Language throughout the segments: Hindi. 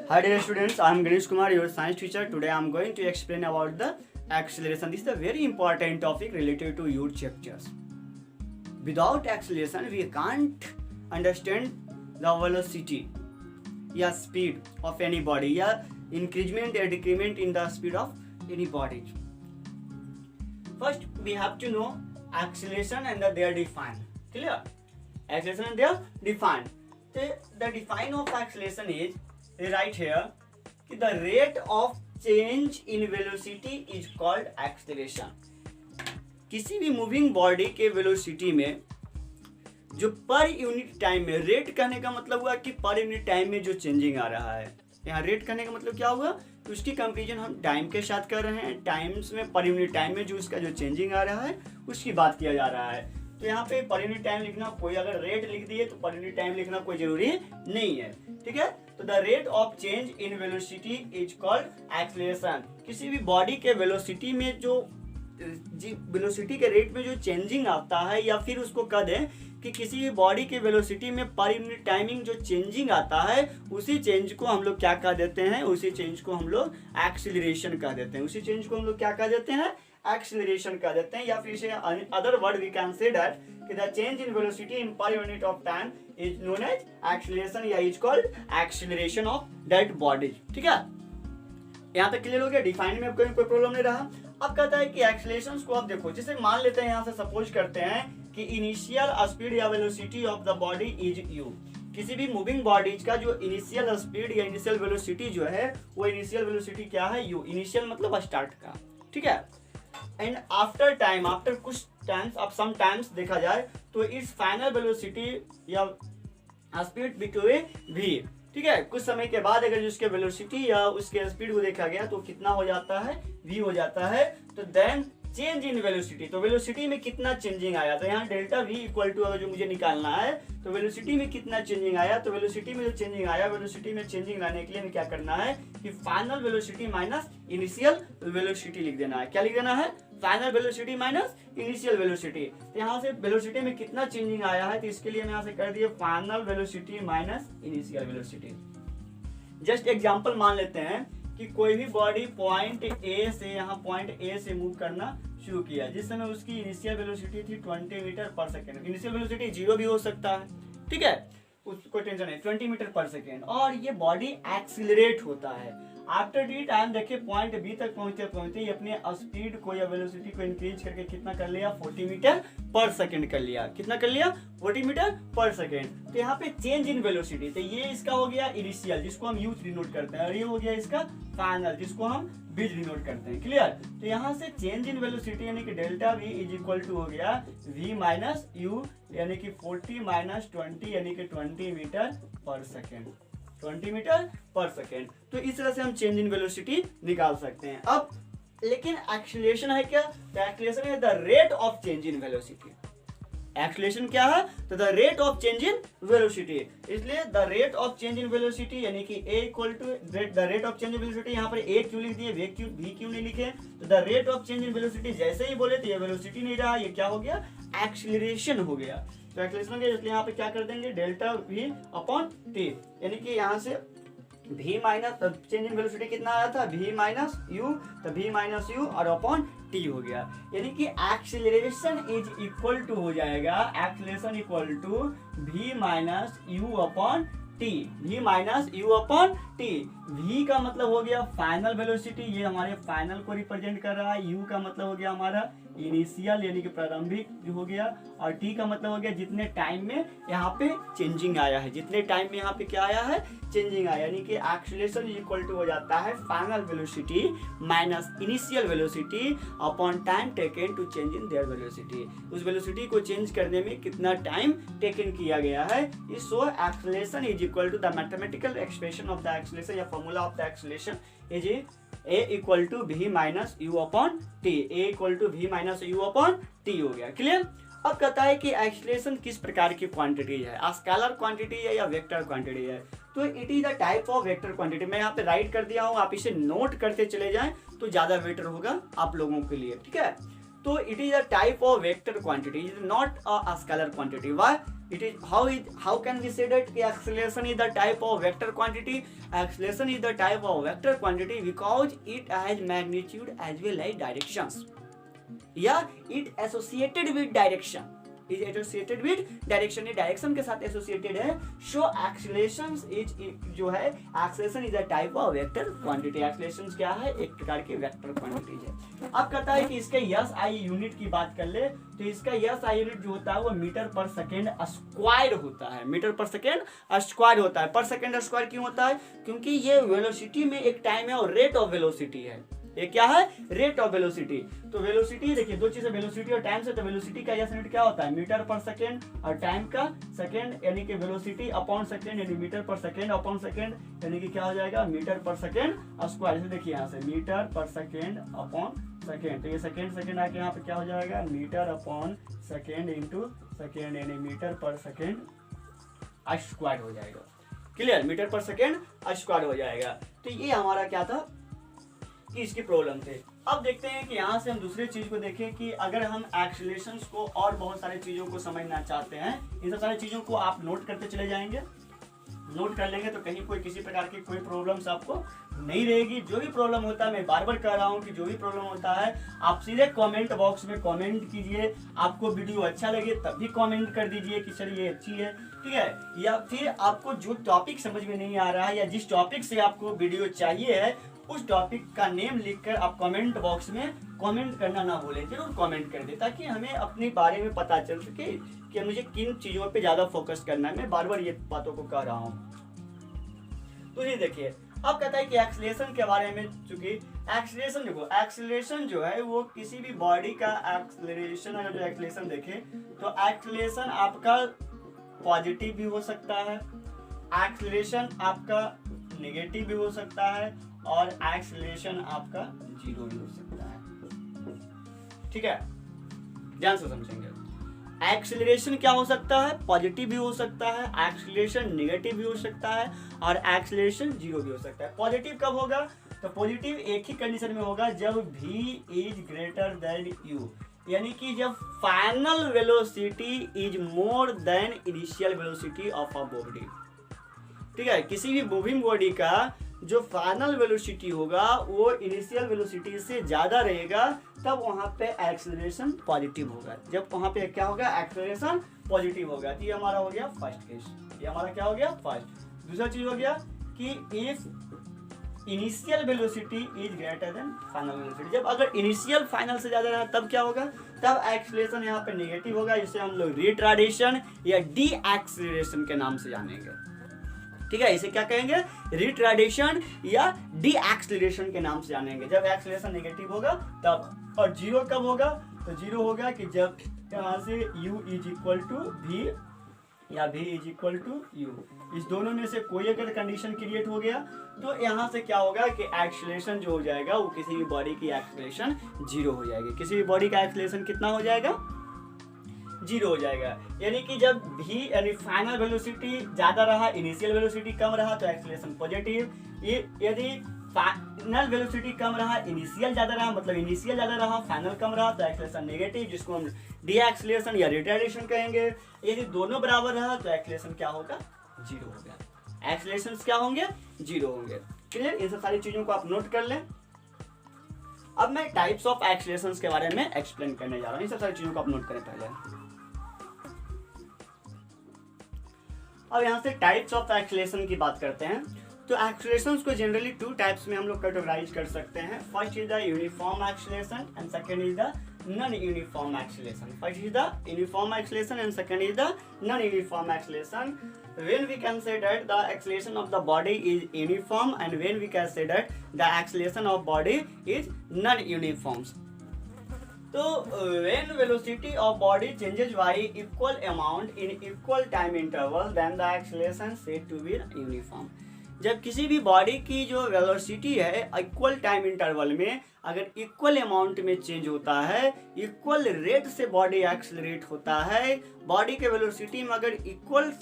Hi dear students, I am Ganesh Kumar, your science teacher. Today I am going to explain about the acceleration. This is a very important topic related to your chapters. Without acceleration, we can't understand the velocity या speed of any body या increment or decrement in the speed of any body. First, we have to know acceleration and they are defined. Clear? Acceleration and they are defined. So the define of acceleration is right here. The rate of change in velocity is called acceleration. किसी भी मूविंग बॉडी के वेलोसिटी में जो पर यूनिट टाइम में, रेट कहने का मतलब हुआ कि पर यूनिट टाइम में जो चेंजिंग आ रहा है। यहाँ रेट करने का मतलब क्या हुआ, तो उसकी कंपेरिजन हम टाइम के साथ कर रहे हैं। टाइम्स में पर यूनिट टाइम में जो उसका जो चेंजिंग आ रहा है उसकी बात किया जा रहा है। तो यहाँ पे पर यूनिट टाइम लिखना, कोई अगर रेट लिख दिए तो पर यूनिट टाइम लिखना कोई जरूरी नहीं है, ठीक है। तो the rate of change in velocity is called acceleration. किसी भी बॉडी के वेलोसिटी में जो वेलोसिटी के रेट में जो चेंजिंग आता है, या फिर उसको कह दें कि किसी भी बॉडी के वेलोसिटी में पर यूनिट टाइमिंग जो चेंजिंग आता है, उसी चेंज को हम लोग क्या कह देते हैं, उसी चेंज को हम लोग एक्सीलरेशन कह देते हैं। उसी चेंज को हम लोग क्या कह देते हैं, एक्सीलरेशन कह देते हैं। या फिर से other word we can say that कि the change in velocity in पर unit of time is known as acceleration या is called acceleration of that body, ठीक है। यहाँ तक क्लियर हो गया। डिफाइन में कोई प्रॉब्लम नहीं रहा। अब कहता है कि एक्सीलरेशन को आप देखो, जैसे मान लेते हैं, यहाँ से सपोज करते हैं कि इनिशियल स्पीड या velocity of the body is you. किसी भी मूविंग बॉडीज का जो इनिशियल स्पीड या इनिशियल वेलोसिटी जो है, वो इनिशियल वेलोसिटी क्या है, यू। इनिशियल मतलब स्टार्ट का, ठीक है। एंड आफ्टर टाइम, आफ्टर कुछ टाइम्स, अब सम टाइम्स देखा जाए तो इट्स फाइनल वेलोसिटी या स्पीड बिटवीन वी, ठीक है। कुछ समय के बाद अगर उसके वेलोसिटी या उसके स्पीड को देखा गया तो कितना हो जाता है, v हो जाता है। तो देन चेंज इन वेलोसिटी, तो वेलोसिटी में कितना चेंजिंग आया, तो यहाँ डेल्टा v इक्वल टू अगर जो मुझे निकालना है तो वेलोसिटी में कितना चेंजिंग आया, तो वेलोसिटी में जो चेंजिंग आया, वेलोसिटी में चेंजिंग लाने के लिए हमें क्या करना है कि final velocity minus initial velocity लिख देना है। क्या लिख देना है, final velocity minus initial velocity. तो यहाँ से वेलोसिटी में कितना चेंजिंग आया है, तो इसके लिए हम यहाँ से कर दिए final velocity minus initial velocity. Just example मान लेते हैं कि कोई भी बॉडी पॉइंट ए से यहाँ पॉइंट ए से मूव करना शुरू किया, जिस समय उसकी इनिशियल वेलोसिटी थी 20 मीटर पर सेकेंड। इनिशियल वेलोसिटी 0 भी हो सकता है, ठीक है, उसको टेंशन है, 20 मीटर पर सेकेंड। और ये बॉडी एक्सीलरेट होता है। आफ्टर डी टाइम देखिए पॉइंट बी तक पहुंचते पहुंचते ये अपने स्पीड को या वेलोसिटी को इंक्रीज करके कितना कर लिया, 40 मीटर पर सेकेंड कर लिया। कितना कर लिया, 40 मीटर पर सेकेंड। तो यहाँ पे चेंज इन वेलोसिटी, तो ये इसका हो गया इनिशियल, जिसको हम यूथ डिनोट करते हैं, और ये हो गया इसका फाइनल, जिसको हम बीज डिनोट करते हैं। क्लियर। तो यहाँ से चेंज इन वेलोसिटी यानी कि delta v is equal to हो गया v माइनस यू, यानी कि 40 माइनस 20 यानी कि 20 मीटर पर सेकेंड, 20 मीटर पर सेकेंड। तो इस तरह से हम चेंज इन वेलोसिटी निकाल सकते हैं। अब लेकिन एक्सीलरेशन है क्या, तो एक्सीलरेशन है the rate of change in velocity. Acceleration क्या है, तो the rate of change in velocity. इसलिए the rate of change in velocity यानी कि a equal to the rate of change in velocity. यहाँ पर a क्यों लिख दिए, v क्यों नहीं लिखे, तो the rate of change in velocity जैसे ही बोले तो ये वेलोसिटी नहीं रहा, ये क्या हो गया, एक्सीलरेशन हो गया। तो एक्सीलरेशन हो गया, इसलिए यहाँ पे क्या कर देंगे, डेल्टा v अपॉन t, यानी कि यहाँ से v minus change in velocity कितना आया था, v माइनस यू, तो v माइनस यू और अपॉन t हो गया। यानी कि एक्सीलरेशन इज इक्वल टू हो जाएगा, acceleration equal to v minus u upon t, v minus u upon t। v का मतलब हो गया फाइनल वेलोसिटी, ये हमारे फाइनल को रिप्रेजेंट कर रहा है। u का मतलब हो गया हमारा इनिशियल यानी कि प्रारंभिक जो हो गया, और t का मतलब हो गया जितने टाइम में यहाँ पे चेंजिंग आया है, जितने टाइम में यहाँ पे क्या आया है, चेंजिंग आया। यानी कि एक्सीलरेशन इक्वल टू हो जाता है final velocity minus initial velocity upon time taken to change in their velocity. उस वेलोसिटी को चेंज करने में कितना टाइम टेकन किया गया है। इस so acceleration is equal to the mathematical expression of the acceleration या formula of the acceleration is a equal to v minus u upon t, a equal to v minus u upon t हो गया। क्लियर। अब कहता है कि एक्सीलरेशन किस प्रकार की क्वांटिटी है, स्केलर क्वांटिटी है या वेक्टर क्वांटिटी है। तो it is the type of vector quantity. मैं यहाँ पे राइट कर दिया हूँ, आप इसे नोट करते चले जाएं तो ज्यादा बेटर होगा आप लोगों के लिए, ठीक है। तो it is a type of vector quantity, it is not a scalar quantity. Why it is how can we say that acceleration is the type of vector quantity? Acceleration is the type of vector quantity because it has magnitude as well as directions. Yeah, it associated with direction, is associated with direction, ये डायरेक्शन के साथ एसोसिएटेड है. सो एक्सेलरेशन इज जो है, acceleration is a type of vector quantity. Acceleration क्या है? एक प्रकार की वेक्टर क्वांटिटी है. अब कहता है कि इसके यस आई यूनिट की बात कर ले, तो इसका यस आई यूनिट जो होता है वो मीटर पर सेकेंड स्क्वायर होता है. मीटर पर सेकेंड स्क्वायर होता है. पर सेकेंड स्क्वायर क्यों होता है? क्योंकि ये वेलोसिटी में एक टाइम है और रेट ऑफ वेलोसिटी है. ये क्या है? Rate of velocity. तो वेलोसिटी देखिए, दो चीजें, वेलोसिटी और टाइम से. तो वेलोसिटी का यस यूनिट क्या होता है? मीटर पर सेकेंड, और टाइम का सेकेंड, यानी कि वेलोसिटी अपॉन सेकेंड, यानी मीटर पर सेकेंड अपॉन सेकेंड, यानी कि क्या हो जाएगा? मीटर पर सेकेंड स्क्वायर. जैसे देखिए यहाँ से मीटर पर सेकेंड अपॉन सेकेंड, तो ये सेकेंड आके यहाँ पे क्या हो जाएगा? Metre upon second into second, यानी मीटर पर सेकेंड स्क्वायर हो जाएगा. क्लियर? मीटर पर सेकेंड स्क्वायर हो जाएगा. तो ये हमारा क्या था कि इसकी प्रॉब्लम थे. अब देखते हैं कि यहाँ से हम दूसरी चीज को देखें कि अगर हम एक्सेलरेशंस को और बहुत सारी चीजों को समझना चाहते हैं, इन सब सारी चीजों को आप नोट करते चले जाएंगे. नोट कर लेंगे तो कहीं कोई किसी प्रकार की कोई प्रॉब्लम्स आपको नहीं रहेगी. जो भी प्रॉब्लम होता है, मैं बार बार कह रहा हूँ कि जो भी प्रॉब्लम होता है आप सीधे कमेंट बॉक्स में कमेंट कीजिए. आपको वीडियो अच्छा लगे तब भी कमेंट कर दीजिए कि सर ये अच्छी है, ठीक है. या फिर आपको जो टॉपिक समझ में नहीं आ रहा है या जिस टॉपिक से आपको वीडियो चाहिए है, उस टॉपिक का नेम लिखकर आप कमेंट बॉक्स में कमेंट करना ना भूलें. जरूर कमेंट कर दें ताकि हमें अपने बारे में पता चल सके कि मुझे किन चीज़ों पे ज़्यादा फोकस करना है. मैं बार बार ये बातों को कह रहा हूँ. तो ये देखिए, अब कहता है कि एक्सेलरेशन के बारे में. चूंकि एक्सेलरेशन देखो, एक्सेलरेशन जो है वो किसी भी बॉडी का एक्सेलरेशन, अगर जो एक्सेलरेशन देखें तो एक्सेलरेशन आपका पॉजिटिव भी हो सकता है, एक्सेलरेशन आपका नेगेटिव भी हो सकता है, और एक्सेलरेशन आपका जीरो भी हो सकता है. ठीक है, ध्यान से समझेंगे. एक्सेलरेशन क्या हो सकता है? पॉजिटिव भी हो सकता है, एक्सेलरेशन नेगेटिव भी हो सकता है, और एक्सेलरेशन जीरो भी हो सकता है. पॉजिटिव कब होगा? तो पॉजिटिव एक ही कंडीशन में होगा, जब v is greater than u, यानी कि जब final velocity is more than initial velocity of a body. ठीक है, किसी भी मूविंग बॉडी का जो फाइनल वेलोसिटी होगा वो इनिशियल वेलोसिटी से ज्यादा रहेगा, तब वहां पे एक्सेलरेशन पॉजिटिव होगा. जब वहां पे क्या होगा? एक्सेलरेशन पॉजिटिव होगा. तो ये हमारा हो गया फर्स्ट केस. ये हमारा क्या हो गया? फर्स्ट. दूसरा चीज हो गया कि if initial velocity is greater than final velocity. जब अगर इनिशियल फाइनल से ज्यादा रहा तब क्या होगा? तब एक्सेलरेशन यहाँ पे नेगेटिव होगा. इसे हम लोग रिट्राडेशन या डी एक्सेलरेशन के नाम से जानेंगे. ठीक है, इसे क्या कहेंगे? रिट्राडेशन या डी एक्सेलरेशन के नाम से जानेंगे. जब एक्सेलरेशन नेगेटिव होगा तब. और जीरो कब होगा? तो जीरो होगा कि जब यहाँ से u is equal to v या v is equal to u, इस दोनों में से कोई अगर कंडीशन क्रिएट हो गया तो यहाँ से क्या होगा कि एक्सेलरेशन जो हो जाएगा वो किसी भी बॉडी की एक्सेलरेशन जीरो हो जाएगी. किसी भी बॉडी का एक्सेलरेशन कितना हो जाएगा? जीरो हो जाएगा. यानी कि जब v यानी फाइनल वेलोसिटी ज्यादा रहा, इनिशियल वेलोसिटी कम रहा, तो एक्सेलरेशन पॉजिटिव. यदि फाइनल वेलोसिटी कम रहा, इनिशियल ज्यादा रहा, मतलब इनिशियल ज्यादा रहा, फाइनल कम रहा, तो एक्सेलरेशन नेगेटिव, जिसको हम डी एक्सेलरेशन या रिटार्डेशन कहेंगे. यदि दोनों बराबर रहा तो एक्सेलरेशन क्या होगा? जीरो होगा. एक्सेलरेशन क्या होंगे? जीरो होंगे. क्लियर? इन सब सारी चीजों को आप नोट कर लें. अब मैं टाइप्स ऑफ एक्सेलरेशंस के बारे में एक्सप्लेन करने जा रहा हूँ. इन सब सारी चीजों को आप नोट करें पहले. अब यहाँ से टाइप्स ऑफ एक्सेलरेशन की बात करते हैं. तो एक्सेलरेशंस को जनरली टू टाइप्स में हम लोग कैटेगराइज कर सकते हैं. First is the uniform acceleration and second is the non uniform acceleration. First is the uniform acceleration and second is the non uniform acceleration. When we can say that the acceleration of the body is uniform, and when we can say that the acceleration of body is non-uniform. So when velocity of body changes by equal amount in equal time interval, then the acceleration said to be uniform. जब किसी भी बॉडी की जो वेलोसिटी है इक्वल टाइम इंटरवल में अगर इक्वल अमाउंट में चेंज होता है, इक्वल रेट से बॉडी एक्सेलरेट होता है, बॉडी के वेलोसिटी में अगर इक्वल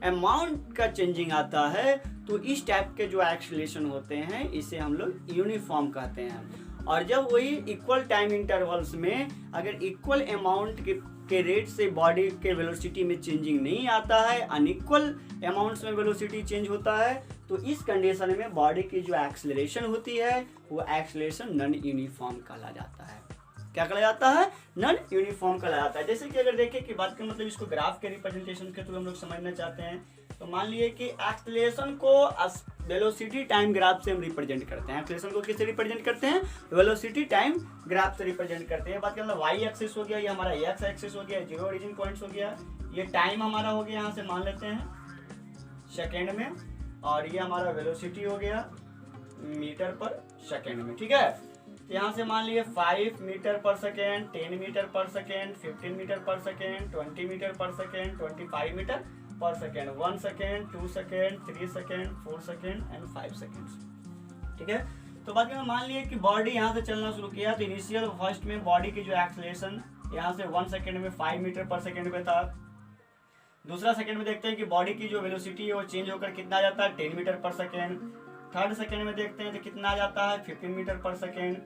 अमाउंट का चेंजिंग आता है, तो इस टाइप के जो एक्सेलरेशन होते हैं इसे हम लोग यूनिफॉर्म कहते हैं. और जब वही इक्वल टाइम इंटरवल्स में अगर इक्वल अमाउंट के रेट से बॉडी के वेलोसिटी में चेंजिंग नहीं आता है, अनइक्वल अमाउंट्स में वेलोसिटी चेंज होता है, तो इस कंडीशन में बॉडी की जो एक्सेलरेशन होती है वो एक्सेलरेशन नॉन यूनिफॉर्म कहा जाता है। क्या कहा जाता है? नॉन यूनिफॉर्म कहा जाता है। जैसे कि अगर देखें कि बात करें मतलब इसको ग्राफ के रिप्रेजेंटेशन के थ्रू हम लोग समझना चाहते हैं, तो मान लीजिए कि एक्सेलरेशन को वेलोसिटी टाइम ग्राफ से हम रिप्रेजेंट करते हैं। एक्सेलरेशन को किससे रिप्रेजेंट करते हैं? वेलोसिटी टाइम ग्राफ से रिप्रेजेंट करते हैं। बात करें मतलब वाई एक्सिस हो गया, ये हमारा एक्स एक्सिस हो गया, जीरो ओरिजिन पॉइंट्स हो गया, ये टाइम हमारा हो गया, यहाँ से मान लेते हैं सेकेंड में, और ये हमारा वेलोसिटी हो गया मीटर पर सेकेंड में। ठीक है, तो यहाँ से मान लिए 5 मीटर पर सेकेंड, 10 मीटर पर सेकेंड, 15 मीटर पर सेकेंड, 20 मीटर पर सेकेंड, 25 मीटर पर second, 1 second, 2 second, 3 second, 4 second and 5 second. ठीक है, तो बाद में मान लिए कि बॉडी यहाँ से चलना शुरू किया, तो इनिशियल फर्स्ट में बॉडी की जो एक्सेलरेशन यहाँ से 1 सेकेंड में 5 मीटर पर सेकेंड पे था। दूसरा सेकेंड में देखते हैं कि बॉडी की जो वेलोसिटी है वो चेंज होकर कितना आ जाता है? 10 मीटर पर सेकेंड। थर्ड सेकेंड में देखते हैं तो कितना आ जाता है? 15 मीटर पर सेकेंड।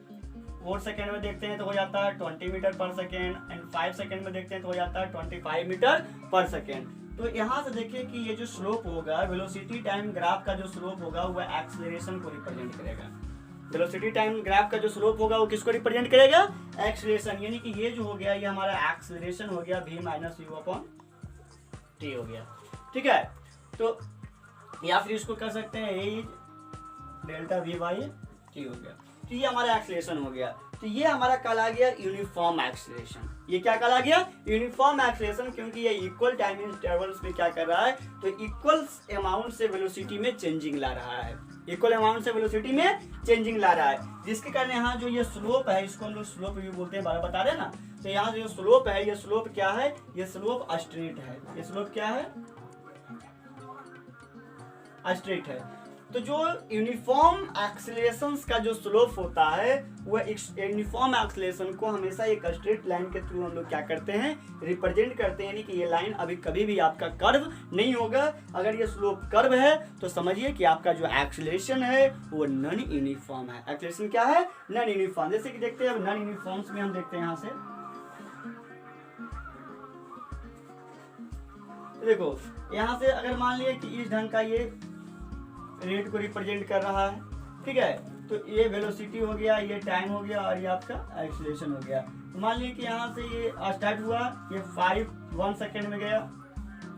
फोर्थ सेकेंड में देखते हैं तो हो जाता है 20 मीटर पर सेकेंड एंड 5 सेकेंड में देखते हैं तो हो जाता है 25 मीटर पर सेकेंड। तो यहाँ से देखिए कि ये जो स्लोप होगा, वेलोसिटी टाइम ग्राफ का जो स्लोप होगा वो एक्सेलरेशन को रिप्रेजेंट करेगा। वेलोसिटी टाइम ग्राफ का जो स्लोप होगा वो किसको रिप्रेजेंट करेगा? एक्सेलरेशन, यानी कि ये जो हो गया ये हमारा एक्सेलरेशन हो गया v minus u upon t हो गया। ठीक है, तो या फिर इसको कर सकते हैं ए डेल्टा वी बाई टी हो गया। तो ये हमारा एक्सेलरेशन हो गया। तो ये हमारा कहला गया यूनिफॉर्म एक्सेलरेशन। ये क्या कहला गया? यूनिफॉर्म एक्सेलरेशन, क्योंकि ये इक्वल टाइम इंटरवल्स में क्या कर रहा है? तो इक्वल अमाउंट से वेलोसिटी में चेंजिंग ला रहा है, इक्वल अमाउंट से वेलोसिटी में चेंजिंग ला रहा है, जिसके कारण यहाँ जो ये स्लोप है इसको हम लोग स्लोप भी बोलते हैं, बार बता रहे ना। तो यहाँ जो स्लोप है, ये स्लोप क्या है? ये स्लोप स्ट्रेट है। ये स्लोप क्या है? स्ट्रेट है। तो जो यूनिफॉर्म एक्सेलरेशन का जो स्लोप होता है वो यूनिफॉर्म एक्सेलरेशन को हमेशा एक स्ट्रेट लाइन के थ्रू हम लोग क्या करते हैं? रिप्रेजेंट करते हैं, यानी कि ये लाइन अभी कभी भी आपका कर्व नहीं होगा। अगर ये स्लोप कर्व है तो समझिए कि आपका जो एक्सेलरेशन है वो नॉन यूनिफॉर्म है। एक्सेलरेशन क्या है? Non uniform. जैसे कि देखते हैं अब नॉन यूनिफॉर्म्स में हम देखते हैं, यहाँ से देखो यहाँ से अगर मान लिया कि इस ढंग का ये रेट को रिप्रेजेंट कर रहा है, ठीक है, तो ये वेलोसिटी हो गया, ये टाइम हो गया और ये आपका एक्सेलरेशन हो गया। तो मान लीजिए कि यहाँ से ये स्टार्ट हुआ, ये 1 सेकेंड में गया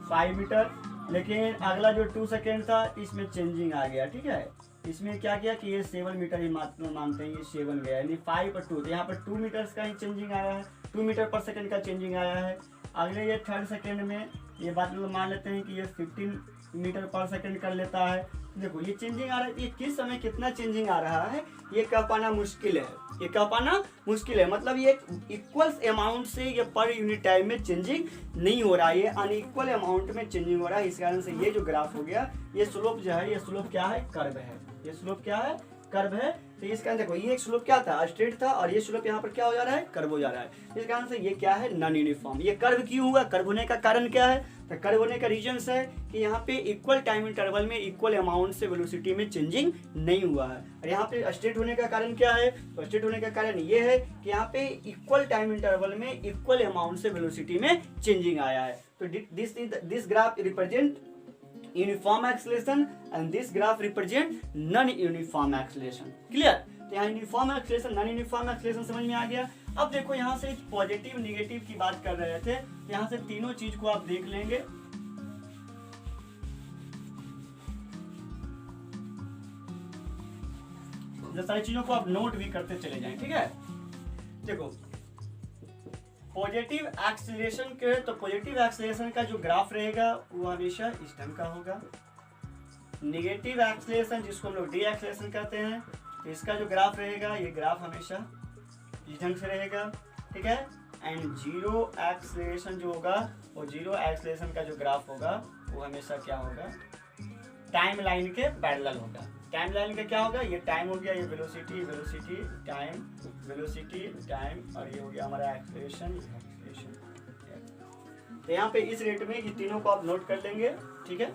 5 मीटर, लेकिन अगला जो 2 सेकेंड था इसमें चेंजिंग आ गया। ठीक है, इसमें क्या किया कि ये 7 मीटर ही मानते हैं, ये 7 गया, यानी 5 और 2, तो यहाँ पर 2 मीटर्स का ही चेंजिंग आया है, 2 मीटर पर सेकेंड का चेंजिंग आया है। अगले ये 3rd सेकेंड में ये बात लोग मान लेते हैं कि ये 15 मीटर पर सेकेंड कर लेता है। देखो ये चेंजिंग आ रहा है, ये किस समय कितना चेंजिंग आ रहा है ये कह पाना मुश्किल है, ये कह पाना मुश्किल है। मतलब ये इक्वल अमाउंट से ये पर यूनिट टाइम में चेंजिंग नहीं हो रहा है, ये अनइक्वल अमाउंट में चेंजिंग हो रहा है। इस कारण से ये जो ग्राफ हो गया, ये स्लोप जो है, ये स्लोप क्या है? कर्व है। ये स्लोप क्या है? कर्व है। तो इस कारण देखो ये एक स्लोप क्या था? स्ट्रेट था, और ये स्लोप यहाँ पर क्या हो जा रहा है? कर्व हो जा रहा है। इस कारण से ये क्या है? Non uniform. ये कर्व क्यों हुआ? कर्व होने का कारण क्या है? तो कर्व होने का रीजन है कि यहाँ पे इक्वल टाइम इंटरवल में इक्वल अमाउंट से वेलोसिटी में चेंजिंग नहीं हुआ है। और यहाँ पे स्ट्रेट होने का कारण क्या है? तो स्ट्रेट होने का कारण ये है कि यहाँ पे इक्वल टाइम इंटरवल में इक्वल अमाउंट से वेलोसिटी में चेंजिंग आया है। तो this graph represent uniform acceleration and this graph represent non-uniform acceleration. Clear? तो यहाँ uniform acceleration, non uniform acceleration समझ में आ गया। अब देखो यहाँ से पॉजिटिव निगेटिव की बात कर रहे थे, यहाँ से तीनों चीज को आप देख लेंगे। जो सारी चीजों को आप नोट भी करते चले जाएं, ठीक है। देखो पॉजिटिव एक्सेलरेशन के, तो पॉजिटिव एक्सेलरेशन का जो ग्राफ रहेगा वो हमेशा इस ढंग का होगा। नेगेटिव एक्सेलरेशन जिसको हम लोग डी एक्सेलरेशन कहते हैं, तो इसका जो ग्राफ रहेगा ये ग्राफ हमेशा इस ढंग से रहेगा, ठीक है। एंड जीरो एक्सेलरेशन जो होगा वो जीरो एक्सेलरेशन का जो ग्राफ होगा वो हमेशा क्या होगा? टाइम लाइन के पैरेलल होगा। टाइम लाइन का क्या होगा? ये टाइम हो गया, ये velocity velocity time velocity time, और ये हो गया हमारा एक्सेलरेशन एक्सेलरेशन। तो यहाँ पे इस रेट में ये तीनों को आप नोट कर लेंगे, ठीक है।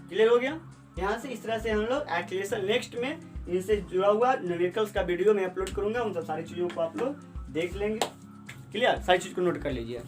क्लियर हो गया? यहाँ से इस तरह से हम लोग एक्सेलरेशन, नेक्स्ट में इनसे जुड़ा हुआ न्यूमेरिकल्स का वीडियो मैं अपलोड करूंगा, उन सब सारी चीज़ों को आप लोग देख लेंगे। क्लियर, सारी चीज़ को नोट कर लीजिए।